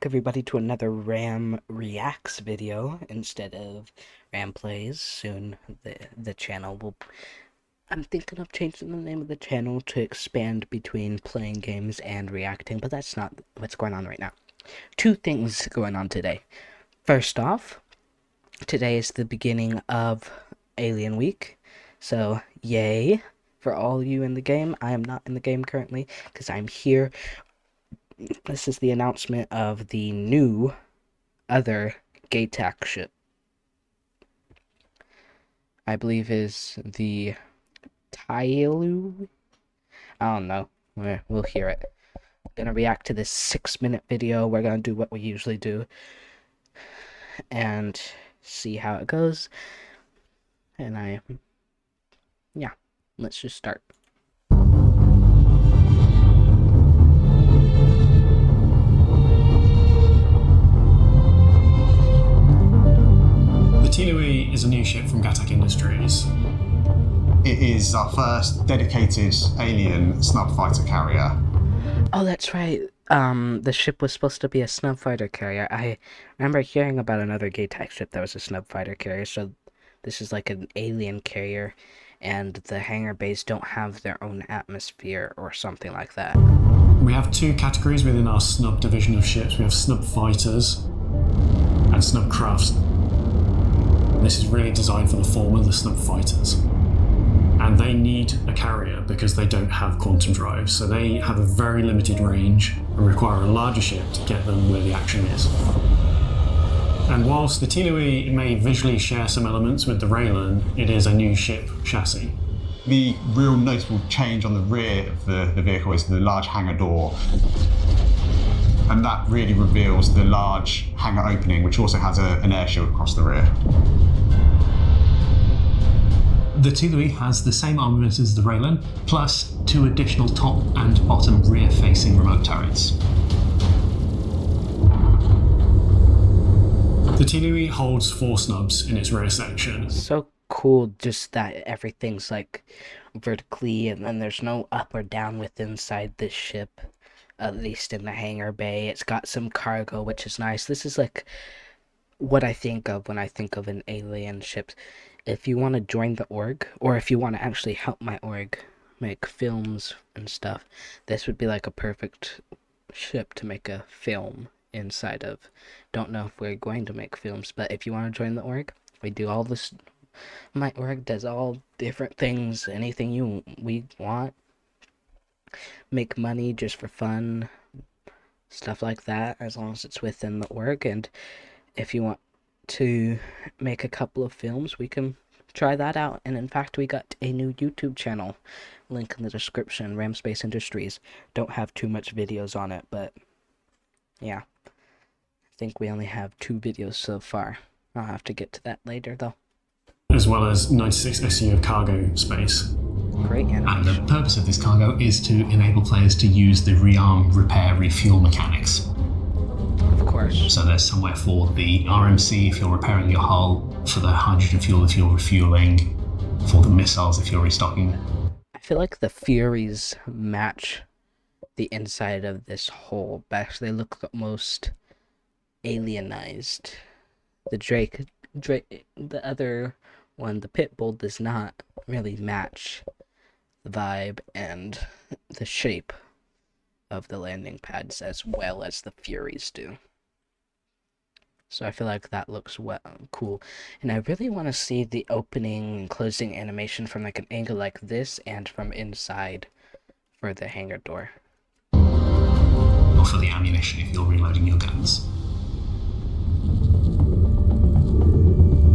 back, everybody, to another Ram Reacts video instead of Ram Plays. Soon the channel will... I'm thinking of changing the name of the channel to expand between playing games and reacting, but that's not what's going on right now. Two things going on today. First off, today is the beginning of Alien Week, so yay for all you in the game. I am not in the game currently, because I'm here. This is the announcement of the new other Gatac ship. I believe is the Tyilui. I don't know. We'll hear it. I'm gonna react to this 6-minute video. We're gonna do what we usually do and see how it goes. And yeah, let's just start. The Tyilui is a new ship from Gatac Industries. It is our first dedicated alien snub fighter carrier. Oh, that's right. The ship was supposed to be a snub fighter carrier. I remember hearing about another Gatac ship that was a snub fighter carrier, so this is like an alien carrier, and the hangar bays don't have their own atmosphere or something like that. We have two categories within our snub division of ships. We have snub fighters and snub crafts. This is really designed for the former, the snub fighters. And they need a carrier because they don't have quantum drive, so they have a very limited range and require a larger ship to get them where the action is. And whilst the Tyilui may visually share some elements with the Raylan, it is a new ship chassis. The real notable change on the rear of the vehicle is the large hangar door. And that really reveals the large hangar opening, which also has an air shield across the rear. The Tyilui has the same armament as the Raylan, plus 2 additional top and bottom rear-facing remote turrets. The Tyilui holds 4 snubs in its rear section. So cool, just that everything's like vertically, and then there's no up or down with inside this ship, at least in the hangar bay. It's got some cargo, which is nice. This is like what I think of when I think of an alien ship. If you want to join the org, or if you want to actually help my org make films and stuff, this would be like a perfect ship to make a film inside of. Don't know if we're going to make films, but if you want to join the org, we do all this. My org does all different things, anything we want. Make money just for fun, stuff like that, as long as it's within the org. And if you want to make a couple of films, we can try that out. And in fact, we got a new YouTube channel, link in the description, Ramspace Industries. Don't have too much videos on it, but yeah, I think we only have 2 videos so far. I'll have to get to that later though. As well as 96 SU of cargo space. Great And animation. the purpose of this cargo is to enable players to use the rearm, repair, refuel mechanics. Of course. So there's somewhere for the RMC if you're repairing your hull, for the hydrogen fuel if you're refueling, for the missiles if you're restocking. I feel like the Furies match the inside of this hull best. They look the most alienized. The Drake, the other one, the Pitbull, does not really match the vibe and the shape of the landing pads as well as the Furies do. So I feel like that looks cool. And I really want to see the opening and closing animation from like an angle like this and from inside for the hangar door. Or for the ammunition if you're reloading your guns.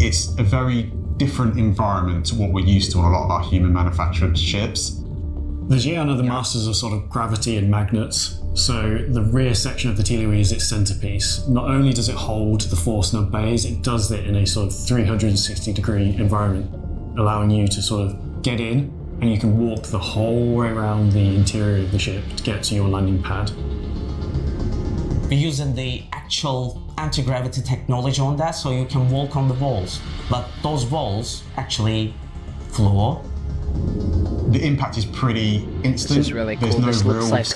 It's a very different environment to what we're used to on a lot of our human manufactured ships. There's yet another masters of sort of gravity and magnets. So the rear section of the Tyilui is its centerpiece. Not only does it hold the 4 snub bays, it does it in a sort of 360-degree environment, allowing you to sort of get in, and you can walk the whole way around the interior of the ship to get to your landing pad. We're using the actual anti-gravity technology on that, so you can walk on the walls. But those walls actually floor. The impact is pretty instant. This is really cool. There's no This real looks like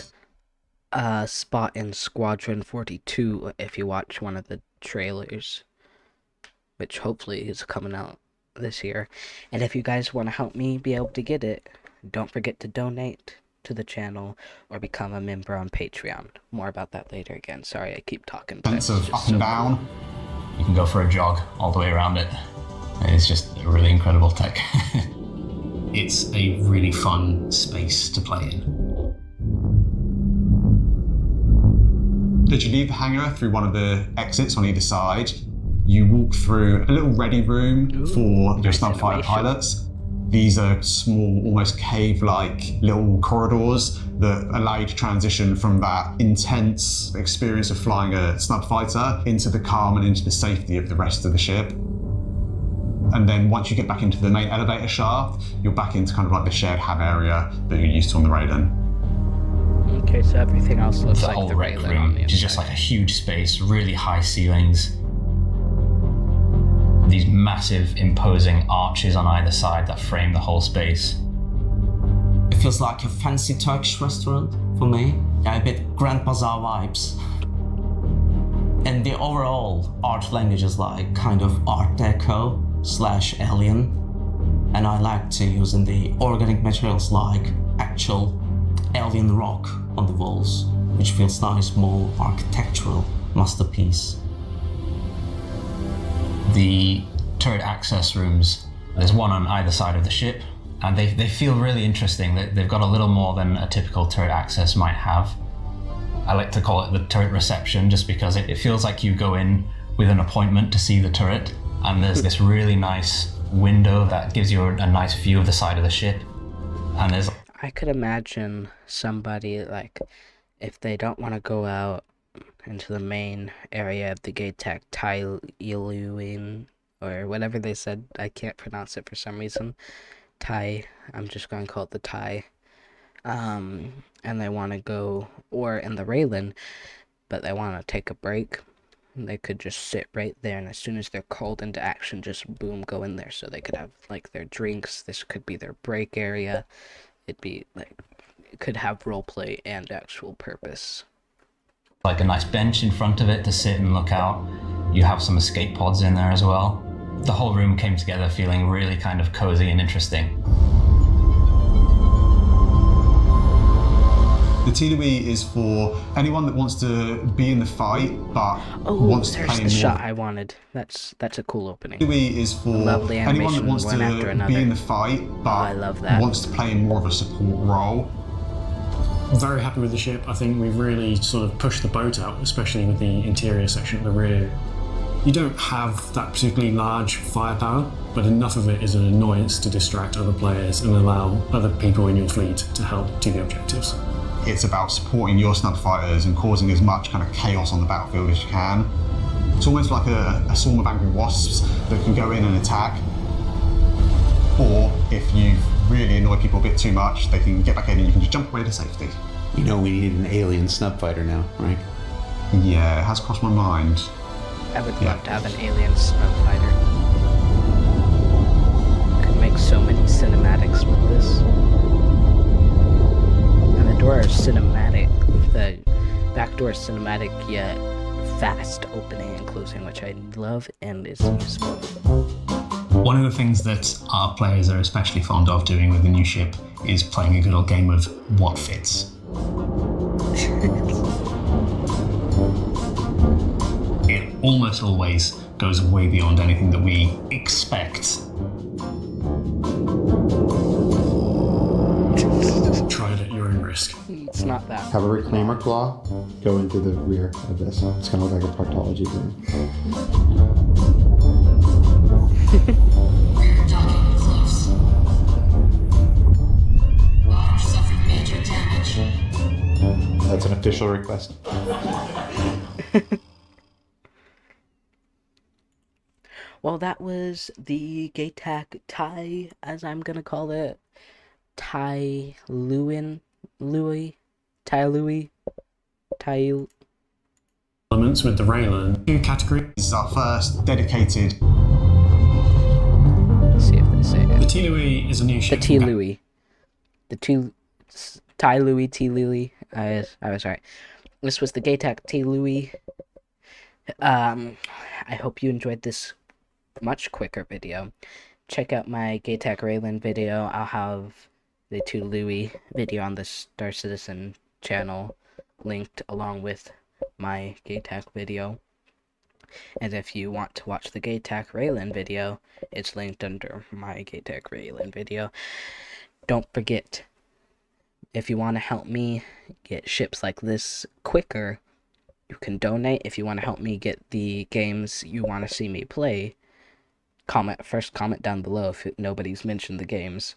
spot in Squadron 42 if you watch one of the trailers, which hopefully is coming out this year. And if you guys want to help me be able to get it, don't forget to donate to the channel or become a member on Patreon. More about that later. Again, sorry I keep talking. Sense of up and down. You can go for a jog all the way around it. It's just a really incredible tech. It's a really fun space to play in. As you leave the hangar through one of the exits on either side, you walk through a little ready room for your snub fighter pilots. These are small, almost cave-like little corridors that allow you to transition from that intense experience of flying a snub fighter into the calm and into the safety of the rest of the ship. And then once you get back into the main elevator shaft, you're back into kind of like the shared hab area that you're used to on the Raiden. Okay, so everything else looks The like whole the rec Raylan on room the is just inside. like a huge space, really high ceilings. These massive, imposing arches on either side that frame the whole space. It feels like a fancy Turkish restaurant for me. Yeah, a bit Grand Bazaar vibes. And the overall art language is like kind of Art Deco / Alien. And I like to use in the organic materials like actual alien rock on the walls, which feels nice, more architectural masterpiece. The turret access rooms, there's one on either side of the ship, and they feel really interesting. They've got a little more than a typical turret access might have. I like to call it the turret reception just because it feels like you go in with an appointment to see the turret, and there's this really nice window that gives you a nice view of the side of the ship. And there's I could imagine somebody, like, if they don't want to go out into the main area of the Gatac Tyilui, or whatever they said, I can't pronounce it for some reason. I'm just going to call it the Thai. And they want to go, or in the Raylan, but they want to take a break. They could just sit right there, and as soon as they're called into action, just boom, go in there. So they could have, like, their drinks. This could be their break area. It'd be, like, it could have roleplay and actual purpose. like a nice bench in front of it to sit and look out. You have some escape pods in there as well. The whole room came together feeling really kind of cozy and interesting. The Tyilui is for anyone that wants to be in the fight but wants to there's play the more. shot I wanted. That's a cool opening. Tyilui is for Lovely anyone that animation, wants one after to another. be in the fight but I love that. wants to play in more of a support role. I'm very happy with the ship. I think we've really sort of pushed the boat out, especially with the interior section at the rear. You don't have that particularly large firepower, but enough of it is an annoyance to distract other players and allow other people in your fleet to help do the objectives. It's about supporting your snub fighters and causing as much kind of chaos on the battlefield as you can. It's almost like a swarm of angry wasps that can go in and attack. Or if you've really annoyed people a bit too much, they can get back in and you can just jump away to safety. You know we need an alien snub fighter now, right? Yeah, it has crossed my mind. I would love to have an alien snub fighter. Could make so many cinematics with this. And the door is cinematic. The back door is cinematic yet fast opening and closing, which I love and is useful. One of the things that our players are especially fond of doing with the new ship is playing a good old game of what fits. It almost always goes way beyond anything that we expect. Try it at your own risk. It's not that. Have a reclaimer claw go into the rear of this. It's going to look like a proctology thing. Docking close. Suffered major damage. That's an official request. Well, that was the Gatac Ty, as I'm gonna call it, Tyilui. Elements with the Raylan. Two categories. This is our first dedicated. Let's see if they say The it. Tyilui is a new The ship. Tyilui. The Tyilui. I was right. This was the Gatac Tyilui. I hope you enjoyed this much quicker video. Check out my Gatac Raylan video. I'll have the Tyilui video on the Star Citizen channel linked along with my Gatac video. And if you want to watch the Gatac Raylan video, it's linked under my Gatac Raylan video. Don't forget, if you want to help me get ships like this quicker, you can donate. If you want to help me get the games you want to see me play, comment down below if nobody's mentioned the games.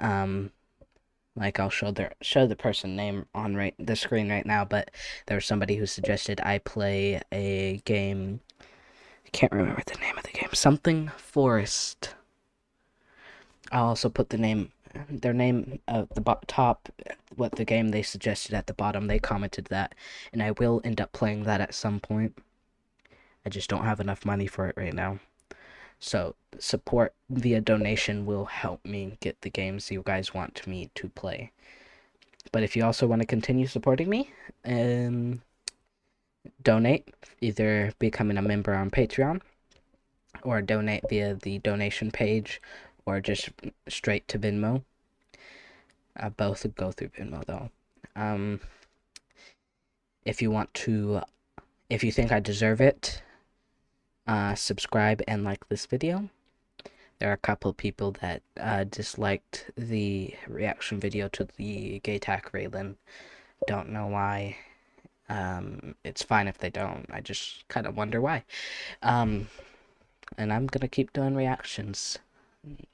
Like I'll show the person name on the screen right now, but there was somebody who suggested I play a game. I can't remember the name of the game. Something Forest. I'll also put their name at the top, what the game they suggested at the bottom. They commented that, and I will end up playing that at some point. I just don't have enough money for it right now. So support via donation will help me get the games you guys want me to play. But if you also want to continue supporting me, donate, either becoming a member on Patreon, or donate via the donation page, or just straight to Venmo. Both go through Venmo though. If you think I deserve it, subscribe and like this video. There are a couple of people that disliked the reaction video to the Gatac Raylan. Don't know why. It's fine if they don't. I just kind of wonder why. And I'm gonna keep doing reactions.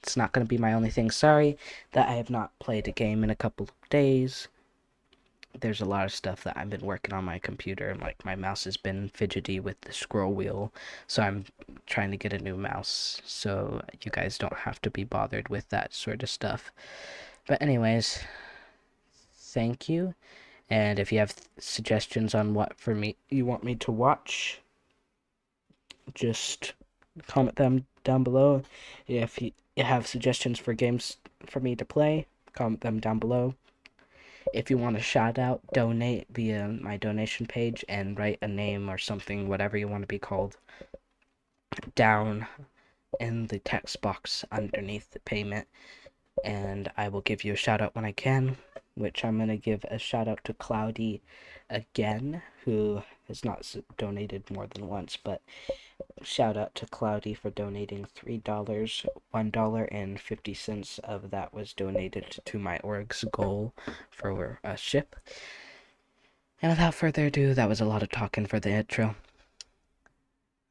It's not gonna be my only thing. Sorry that I have not played a game in a couple of days. There's a lot of stuff that I've been working on my computer, and like my mouse has been fidgety with the scroll wheel, so I'm trying to get a new mouse so you guys don't have to be bothered with that sort of stuff. But anyways, thank you, and if you have suggestions on what you want me to watch, just comment them down below. If you have suggestions for games for me to play, comment them down below. If you want a shout out, donate via my donation page and write a name or something, whatever you want to be called, down in the text box underneath the payment, and I will give you a shout out when I can, which I'm going to give a shout out to Cloudy again, who has not donated more than once, but shout out to Cloudy for donating $3. $1.50 of that was donated to my org's goal for a ship. And without further ado, that was a lot of talking for the intro.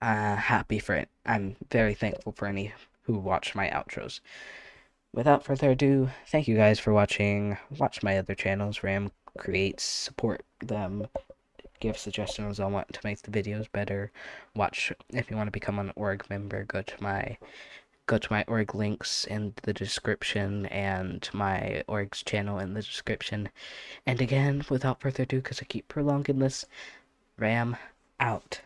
Happy for it. I'm very thankful for any who watch my outros. Without further ado, thank you guys for watching. Watch my other channels, Ram Creates, support them. Give suggestions on what to make the videos better. Watch, if you want to become an org member, go to my org links in the description and my org's channel in the description. And again, without further ado, because I keep prolonging this, Ram out.